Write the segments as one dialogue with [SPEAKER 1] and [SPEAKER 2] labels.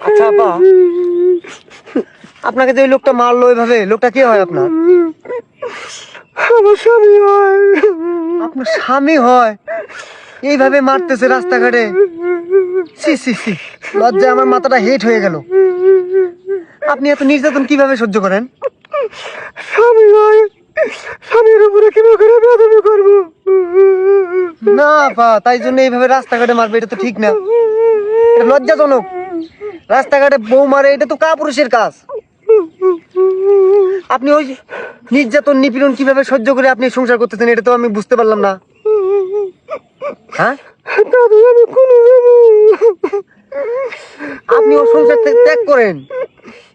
[SPEAKER 1] আচ্ছা আপা, আপনাকে যে ওই লোকটা মারলো ওইভাবে, লোকটা কে হয় আপনার?
[SPEAKER 2] আমার স্বামী হয়।
[SPEAKER 1] আপনার স্বামী হয়? এইভাবে মারতেছে রাস্তাঘাটে? সি সি সি, লজ্জায় আমার মাথাটা হেট হয়ে গেল। আপনি এত নির্যাতন কিভাবে সহ্য করেন?
[SPEAKER 2] স্বামী হয়, স্বামীর উপরে কিভাবে করে বেয়াদবি করবো?
[SPEAKER 1] না আপা, তাই জন্য এইভাবে রাস্তাঘাটে মারবে, এটা তো ঠিক না, এটা লজ্জাজনক। রাস্তাঘাটে বউ মারে, এটা তো কাপুরুষের কাজ। আপনি ওই নির্যাতন নিপীড়ন কিভাবে সহ্য করে আপনি সংসার করতেছেন, এটা তো আমি বুঝতে পারলাম না। হ্যাঁ,
[SPEAKER 2] দাদু আমি কোনো
[SPEAKER 1] আপনি ও সংসার ত্যাগ করেন,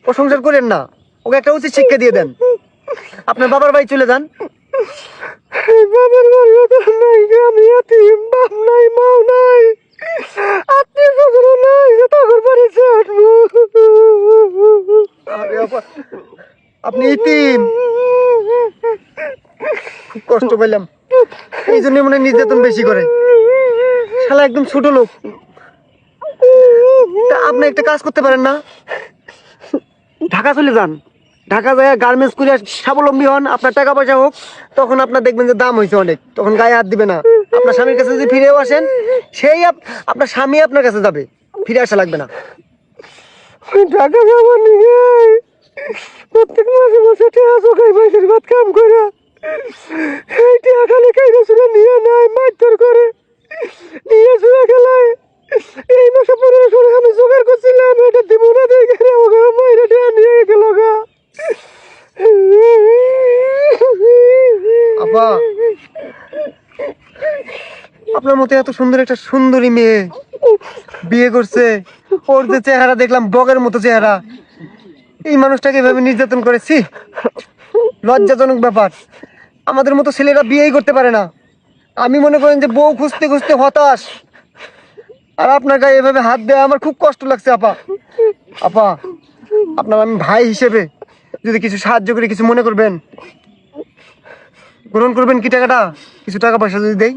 [SPEAKER 1] ও সংসার করেন না, ওকে একটা উচিত শিক্ষা দিয়ে দেন। আপনার বাবার বাড়ি চলে যান।
[SPEAKER 2] বাবার বাড়িও তো নাই, আমি এতিম, বাপ নাই, মাও নাই, আত্মীয় স্বজন নাই যে তখন বাড়িতে আসবো।
[SPEAKER 1] আরে আপা, আপনি ইতিম, খুব কষ্ট পেলাম। এই জন্য মনে হয় নির্যাতন বেশি করে। শালা একদম ছোট লোক। তা আপনি একটা কাজ করতে পারেন না? ঢাকা চলে যান, ঢাকা যায় গার্মেন্টস করে স্বাবলম্বী হন, আপনার টাকা পয়সা হোক, তখন আপনার দেখবেন যে দাম হয়েছে অনেক, তখন গায়ে হাত দিবে না। আপনার স্বামীর কাছে যদি ফিরেও আসেন, সেই আপনার স্বামী আপনার কাছে যাবে, ফিরে আসা লাগবে না।
[SPEAKER 2] ঢাকা যাবো নিয়ে প্রত্যেক মাসে মাসে টেহা চোখাই মাসের ভাত কাম করে এই টেহা খালি কাইরে চুলে নিয়ে নেয়, মারধর করে নিয়ে চুলে খেলায়। এই মাসে 1500 আমি জোগাড় করছিলাম, এটা দিব না দেখে ওগা মাইরে টেহা নিয়ে গেল গা।
[SPEAKER 1] আপা, আপনার মতো এত সুন্দর একটা সুন্দরী মেয়ে বিয়ে করছে, ওর যে চেহারা দেখলাম বগের মতো চেহারা, এই মানুষটাকে এভাবে নির্যাতন করেছি, লজ্জাজনক ব্যাপার। আমাদের মতো ছেলেরা বিয়েই করতে পারে না। আমি মনে করেন যে বউ খুঁজতে খুঁজতে হতাশ, আর আপনার গায়ে এভাবে হাত দেওয়া আমার খুব কষ্ট লাগছে। আপা, আপা, আপনার আমি ভাই হিসেবে যদি কিছু সাহায্য করি, কিছু মনে করবেন, গ্রহণ করবেন কি টাকাটা? কিছু টাকা পয়সা যদি দেই?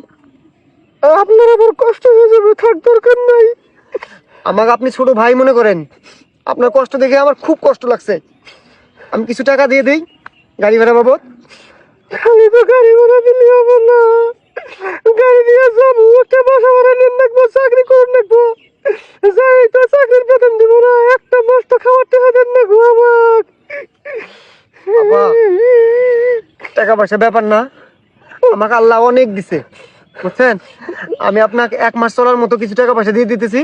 [SPEAKER 2] আপনার আবার কষ্ট হয়ে যাবে, থাক দরকার নাই।
[SPEAKER 1] আমাকে আপনি ছোট ভাই মনে করেন, আপনার কষ্ট দেখে আমার খুব কষ্ট লাগছে। আমি কিছু টাকা দিয়ে দেই গাড়ি ভাড়া বাবদ।
[SPEAKER 2] খালি তো গাড়ি ভাড়া দিলে হবে না, গাড়ি দিয়ে যাবো, একটা বাসা ভাড়া নিয়ে রাখবো, চাকরি করে রাখবো, যাই তো চাকরির বেতন দিব না, একটা মাস তো খাওয়ার টাকা দেন না গো আমার।
[SPEAKER 1] আপা, টাকা পয়সা ব্যাপার না, আমাকে আল্লাহ অনেক দিছে, বুঝছেন? আমি আপনাকে 1 মাস চলার মতো কিছু টাকা পয়সা দিয়ে দিতেছি।